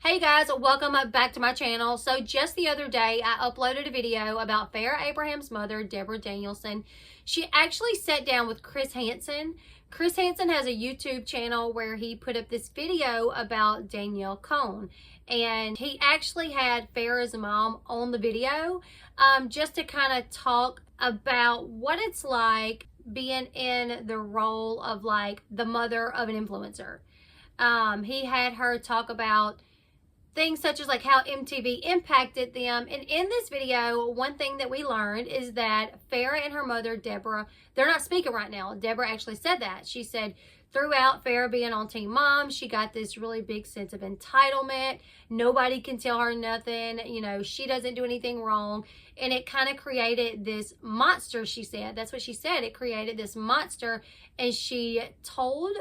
Hey guys, welcome back to my channel. So just the other day, I uploaded a video about Farrah Abraham's mother, Debra Danielson. She actually sat down with Chris Hansen. Chris Hansen has a YouTube channel where he put up this video about Danielle Cohn. And he actually had Farrah's mom on the video just to kind of talk about what it's like being in the role of like the mother of an influencer. He had her talk about things such as like how MTV impacted them. And in this video, one thing that we learned is that Farrah and her mother, Debra, they're not speaking right now. Debra actually said that. She said throughout Farrah being on Teen Mom, she got this really big sense of entitlement. Nobody can tell her nothing. You know, she doesn't do anything wrong. And it kind of created this monster, she said. That's what she said. It created this monster. And she told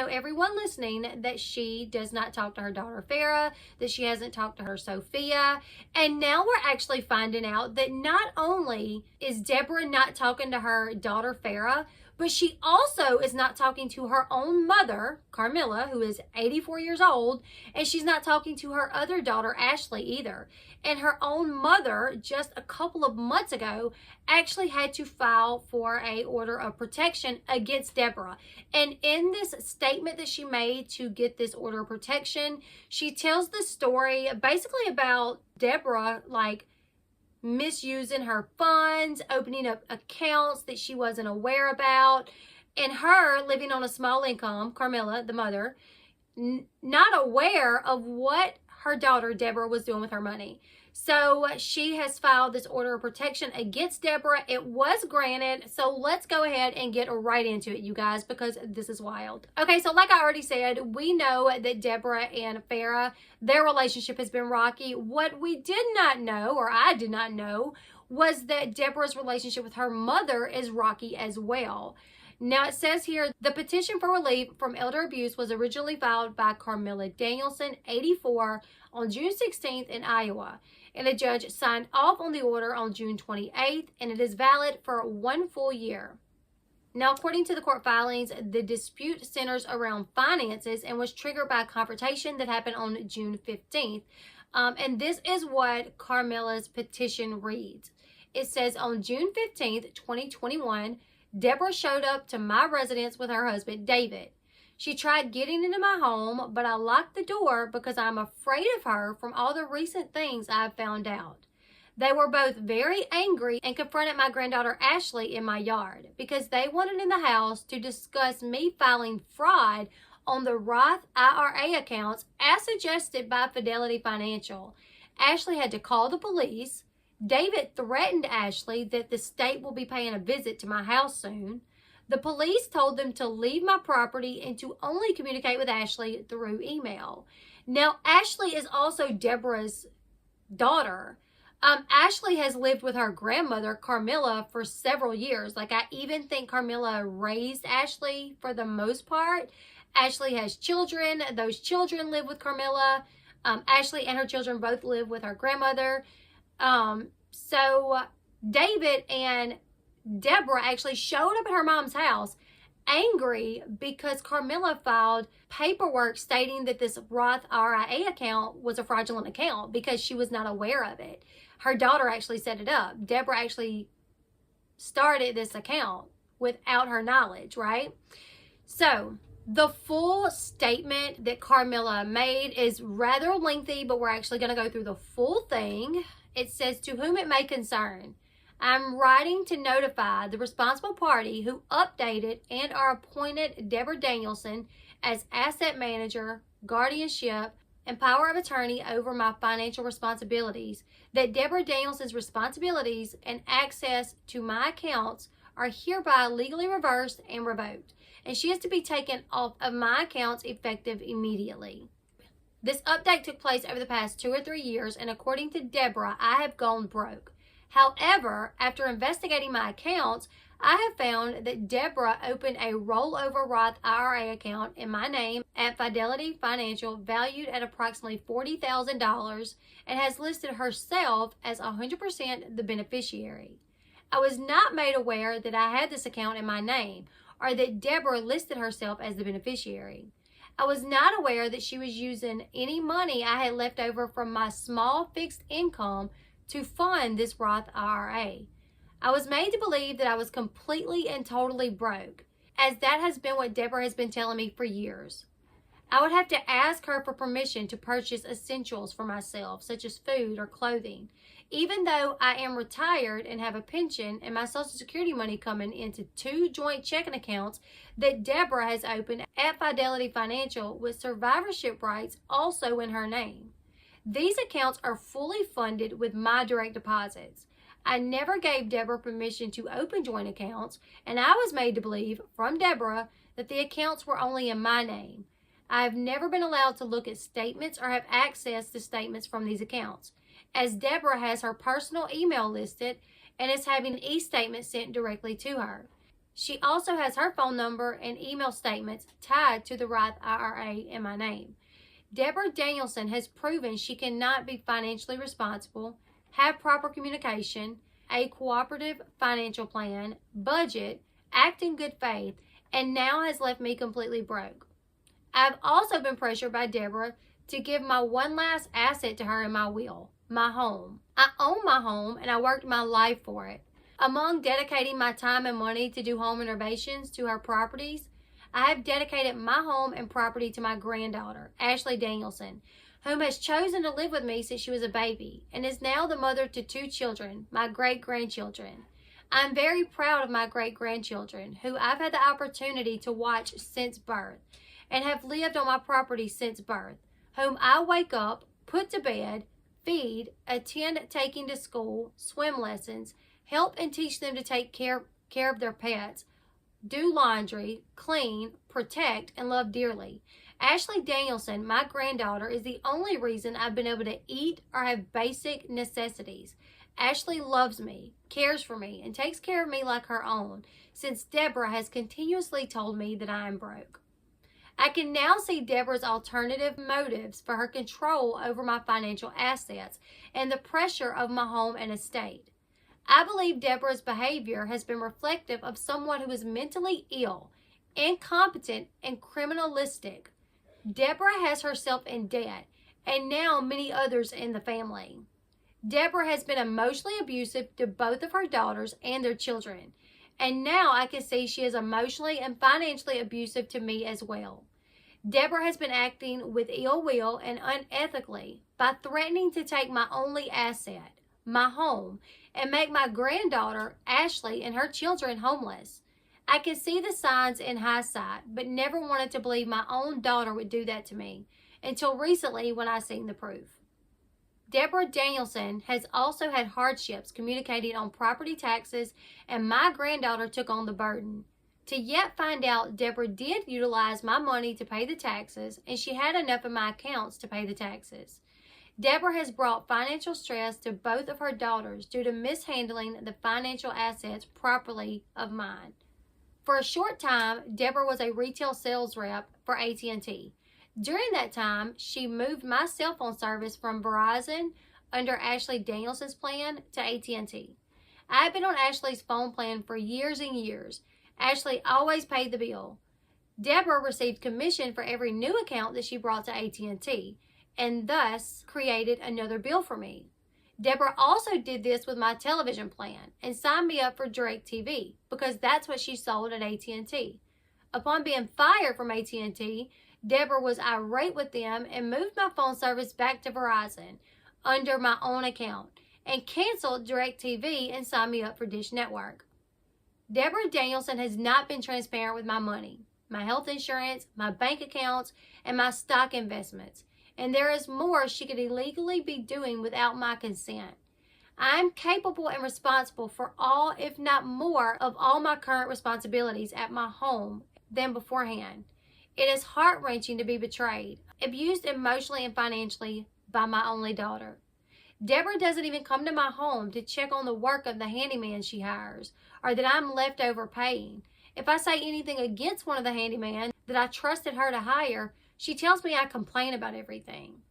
everyone listening that she does not talk to her daughter Farrah, that she hasn't talked to her Sophia. And now we're actually finding out that not only is Debra not talking to her daughter Farrah, but she also is not talking to her own mother, Carmilla, who is 84 years old, and she's not talking to her other daughter, Ashley, either. And her own mother, just a couple of months ago, actually had to file for an order of protection against Debra. And in this statement that she made to get this order of protection, she tells the story basically about Debra, like, misusing her funds, opening up accounts that she wasn't aware about, and her living on a small income, Carmilla, the mother, not aware of what her daughter Debra was doing with her money. So she has filed this order of protection against Debra. It was granted. So let's go ahead and get right into it, you guys, because this is wild. Okay, so like I already said, we know that Debra and Farrah, their relationship has been rocky. What we did not know, or I did not know, was that Debra's relationship with her mother is rocky as well. Now it says here, the petition for relief from elder abuse was originally filed by Carmilla Danielson, 84, on June 16th in Iowa. And a judge signed off on the order on June 28th, and it is valid for 1 full year. Now, according to the court filings, the dispute centers around finances and was triggered by a confrontation that happened on June 15th. And this is what Carmilla's petition reads. It says, on June 15th, 2021, Debra showed up to my residence with her husband, David. She tried getting into my home, but I locked the door because I'm afraid of her from all the recent things I've found out. They were both very angry and confronted my granddaughter Ashley in my yard because they wanted in the house to discuss me filing fraud on the Roth IRA accounts as suggested by Fidelity Financial. Ashley had to call the police. David threatened Ashley that the state will be paying a visit to my house soon. The police told them to leave my property and to only communicate with Ashley through email. Now, Ashley is also Debra's daughter. Ashley has lived with her grandmother, Carmilla, for several years. Like, I even think Carmilla raised Ashley for the most part. Ashley has children. Those children live with Carmilla. Ashley and her children both live with her grandmother. So David and Debra actually showed up at her mom's house angry because Carmilla filed paperwork stating that this Roth IRA account was a fraudulent account because she was not aware of it. Her daughter actually set it up. Debra actually started this account without her knowledge, right? So the full statement that Carmilla made is rather lengthy, but we're actually going to go through the full thing. It says, to whom it may concern, I'm writing to notify the responsible party who updated and are appointed Debra Danielson as asset manager, guardianship, and power of attorney over my financial responsibilities that Debra Danielson's responsibilities and access to my accounts are hereby legally reversed and revoked, and she is to be taken off of my accounts effective immediately. This update took place over the past 2 or 3 years, and according to Debra, I have gone broke. However, after investigating my accounts, I have found that Debra opened a rollover Roth IRA account in my name at Fidelity Financial valued at approximately $40,000 and has listed herself as 100% the beneficiary. I was not made aware that I had this account in my name or that Debra listed herself as the beneficiary. I was not aware that she was using any money I had left over from my small fixed income to fund this Roth IRA. I was made to believe that I was completely and totally broke, as that has been what Debra has been telling me for years. I would have to ask her for permission to purchase essentials for myself, such as food or clothing, even though I am retired and have a pension and my Social Security money coming into 2 joint checking accounts that Debra has opened at Fidelity Financial with survivorship rights also in her name. These accounts are fully funded with my direct deposits. I never gave Debra permission to open joint accounts, and I was made to believe from Debra that the accounts were only in my name. I have never been allowed to look at statements or have access to statements from these accounts, as Debra has her personal email listed and is having e-statements sent directly to her. She also has her phone number and email statements tied to the Roth IRA in my name. Debra Danielson has proven she cannot be financially responsible, have proper communication, a cooperative financial plan, budget, act in good faith, and now has left me completely broke. I've also been pressured by Debra to give my one last asset to her in my will, my home. I own my home and I worked my life for it. Among dedicating my time and money to do home renovations to her properties, I have dedicated my home and property to my granddaughter, Ashley Danielson, whom has chosen to live with me since she was a baby and is now the mother to 2 children, my great-grandchildren. I'm very proud of my great-grandchildren, who I've had the opportunity to watch since birth and have lived on my property since birth, whom I wake up, put to bed, feed, attend taking to school, swim lessons, help and teach them to take care of their pets, do laundry, clean, protect, and love dearly. Ashley Danielson, my granddaughter, is the only reason I've been able to eat or have basic necessities. Ashley loves me, cares for me, and takes care of me like her own, since Debra has continuously told me that I am broke. I can now see Debra's alternative motives for her control over my financial assets and the pressure of my home and estate. I believe Debra's behavior has been reflective of someone who is mentally ill, incompetent, and criminalistic. Debra has herself in debt, and now many others in the family. Debra has been emotionally abusive to both of her daughters and their children, and now I can see she is emotionally and financially abusive to me as well. Debra has been acting with ill will and unethically by threatening to take my only asset, my home, and make my granddaughter, Ashley, and her children homeless. I can see the signs in hindsight, but never wanted to believe my own daughter would do that to me until recently when I seen the proof. Debra Danielson has also had hardships communicating on property taxes, and my granddaughter took on the burden. To yet find out Debra did utilize my money to pay the taxes, and she had enough in my accounts to pay the taxes. Debra has brought financial stress to both of her daughters due to mishandling the financial assets properly of mine. For a short time, Debra was a retail sales rep for AT&T. During that time, she moved my cell phone service from Verizon under Ashley Danielson's plan to AT&T. I had been on Ashley's phone plan for years and years. Ashley always paid the bill. Debra received commission for every new account that she brought to AT&T, and thus created another bill for me. Debra also did this with my television plan and signed me up for DirecTV because that's what she sold at AT&T. Upon being fired from AT&T, Debra was irate with them and moved my phone service back to Verizon under my own account and canceled DirecTV and signed me up for Dish Network. Debra Danielson has not been transparent with my money, my health insurance, my bank accounts, and my stock investments. And there is more she could illegally be doing without my consent. I am capable and responsible for all, if not more, of all my current responsibilities at my home than beforehand. It is heart-wrenching to be betrayed, abused emotionally and financially by my only daughter. Debra doesn't even come to my home to check on the work of the handyman she hires, or that I'm left over paying. If I say anything against one of the handyman that I trusted her to hire, she tells me I complain about everything.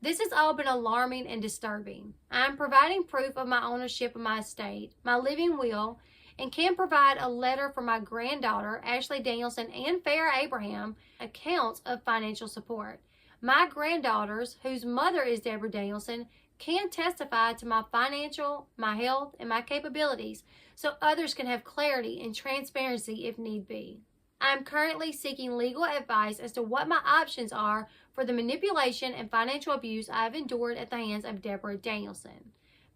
This has all been alarming and disturbing. I am providing proof of my ownership of my estate, my living will, and can provide a letter for my granddaughter, Ashley Danielson, and Farrah Abraham accounts of financial support. My granddaughters, whose mother is Debra Danielson, can testify to my financial, my health, and my capabilities so others can have clarity and transparency if need be. I am currently seeking legal advice as to what my options are for the manipulation and financial abuse I have endured at the hands of Debra Danielson.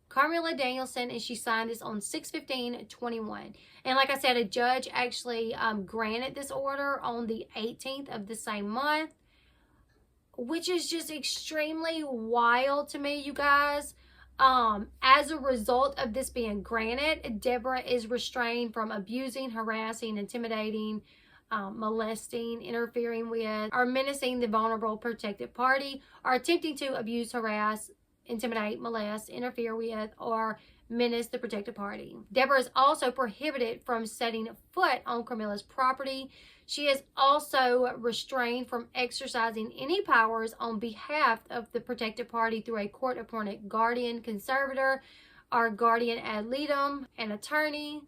Carmela Danielson, and she signed this on 6/15/21. And like I said, a judge actually granted this order on the 18th of the same month, which is just extremely wild to me, you guys. As a result of this being granted, Debra is restrained from abusing, harassing, intimidating, molesting, interfering with, or menacing the vulnerable protected party, or attempting to abuse, harass, intimidate, molest, interfere with, or menace the protected party. Debra is also prohibited from setting foot on Carmela's property. She is also restrained from exercising any powers on behalf of the protected party through a court-appointed guardian, conservator, or guardian ad litem, an attorney,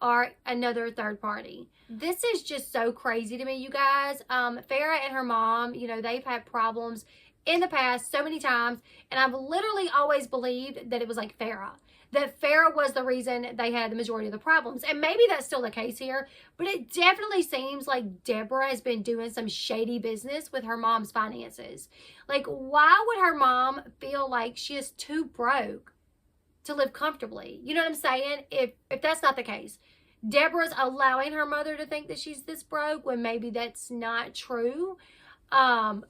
or another third party. This is just so crazy to me, you guys. Farrah and her mom, you know, they've had problems in the past so many times, and I've literally always believed that it was like Farrah. That Farrah was the reason they had the majority of the problems. And maybe that's still the case here, but it definitely seems like Debra has been doing some shady business with her mom's finances. Like, why would her mom feel like she is too broke to live comfortably? You know what I'm saying? If that's not the case. Debra's allowing her mother to think that she's this broke when maybe that's not true. I'm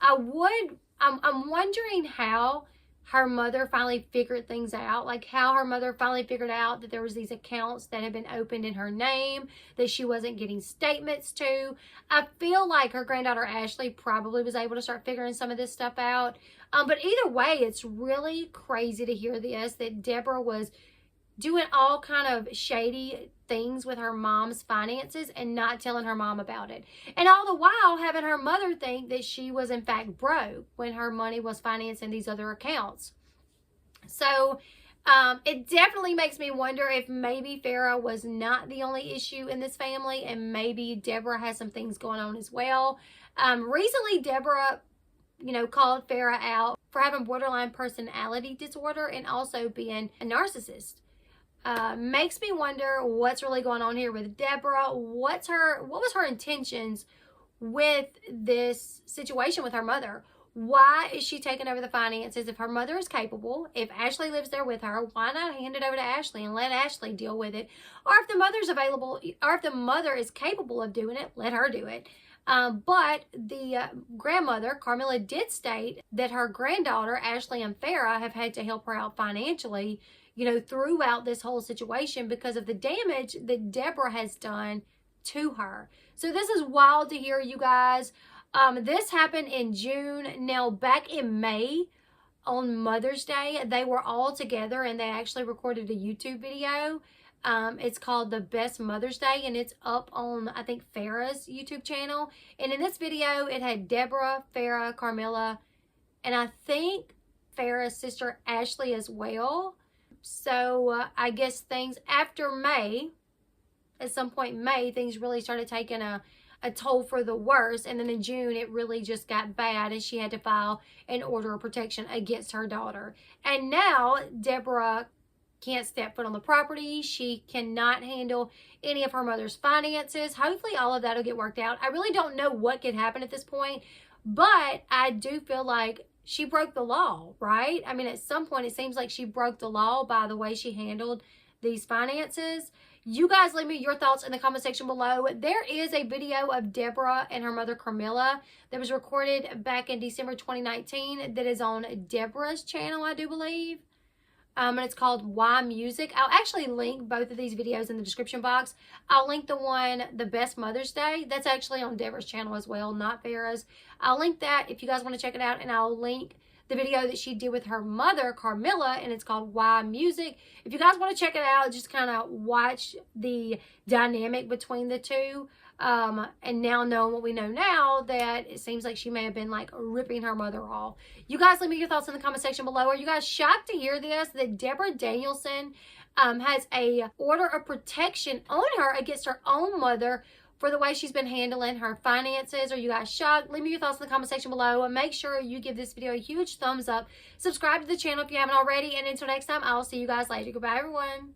wondering how her mother finally figured things out, like how her mother finally figured out that there was these accounts that had been opened in her name that she wasn't getting statements to. I feel like her granddaughter Ashley probably was able to start figuring some of this stuff out. But either way, it's really crazy to hear this, that Debra was doing all kind of shady things with her mom's finances and not telling her mom about it. And all the while having her mother think that she was in fact broke when her money was financing these other accounts. So it definitely makes me wonder if maybe Farrah was not the only issue in this family, and maybe Debra has some things going on as well. Recently, Debra, you know, called Farrah out for having borderline personality disorder and also being a narcissist. Makes me wonder what's really going on here with Debra. What was her intentions with this situation with her mother? Why is she taking over the finances? If her mother is capable, if Ashley lives there with her, why not hand it over to Ashley and let Ashley deal with it? Or if the mother's available, or if the mother is capable of doing it, let her do it. But the grandmother, Carmela, did state that her granddaughter, Ashley and Farrah, have had to help her out financially, you know, throughout this whole situation because of the damage that Debra has done to her. So this is wild to hear, you guys. This happened in June. Now, back in May, on Mother's Day, they were all together and they actually recorded a YouTube video. It's called The Best Mother's Day, and it's up on, I think, Farrah's YouTube channel. And in this video, it had Debra, Farrah, Carmela, and I think Farrah's sister Ashley as well. So I guess things after May, at some point in May, things really started taking a toll for the worse. And then in June, it really just got bad and she had to file an order of protection against her daughter. And now Debra can't step foot on the property. She cannot handle any of her mother's finances. Hopefully all of that will get worked out. I really don't know what could happen at this point, but I do feel like she broke the law, right? I mean, at some point, it seems like she broke the law by the way she handled these finances. You guys leave me your thoughts in the comment section below. There is a video of Debra and her mother, Carmela, that was recorded back in December 2019 that is on Debra's channel, I do believe. And it's called Why Music. I'll actually link both of these videos in the description box. I'll link the one, The Best Mother's Day. That's actually on Debra's channel as well, not Farrah's. I'll link that if you guys want to check it out. And I'll link the video that she did with her mother, Carmela, and it's called Why Music. If you guys want to check it out, just kind of watch the dynamic between the two. And now knowing what we know now, that it seems like she may have been like ripping her mother off. You guys leave me your thoughts in the comment section below. Are you guys shocked to hear this, that Debra Danielson has a order of protection on her against her own mother for the way she's been handling her finances. Are you guys shocked? Leave me your thoughts in the comment section below, and make sure you give this video a huge thumbs up. Subscribe to the channel if you haven't already, and until next time, I'll see you guys later. Goodbye, everyone.